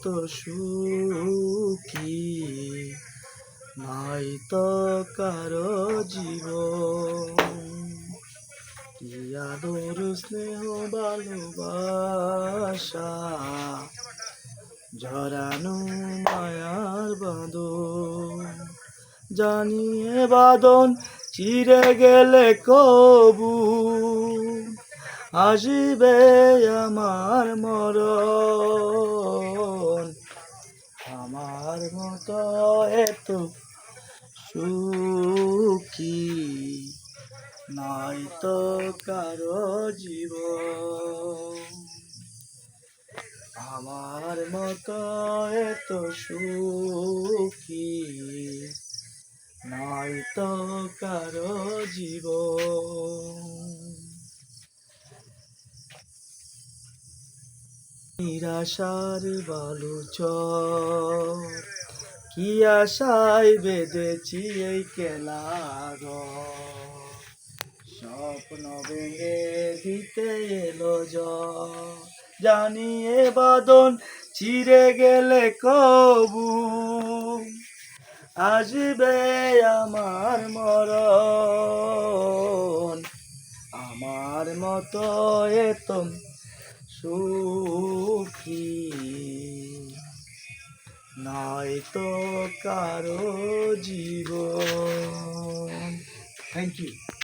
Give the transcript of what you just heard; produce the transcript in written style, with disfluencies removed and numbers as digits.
এত সুখী নাই তো কারো জীবন। কি আদর স্নেহ ভালোবাসা জড়ানো মায়ার বাঁধন, জানিয়ে বাঁধন চিরে গেলে কবু আসবে আমার মরণ। আমার মতো এত সুখী নাই তো কারো জীবন। আমার মতো এত সুখী নাই তো কারো জীবন। নিরাশার বালুচর কি আশায় বেঁধেছি এই কেলাঘর, স্বপ্ন ভেঙে দিতে এলো ঝড়, জানিয়ে বাঁধন চিরে গেলে কবু আসবে আমার মরণ। আমার মতো এত সুখী নাই তো কারো জীবন। Thank you.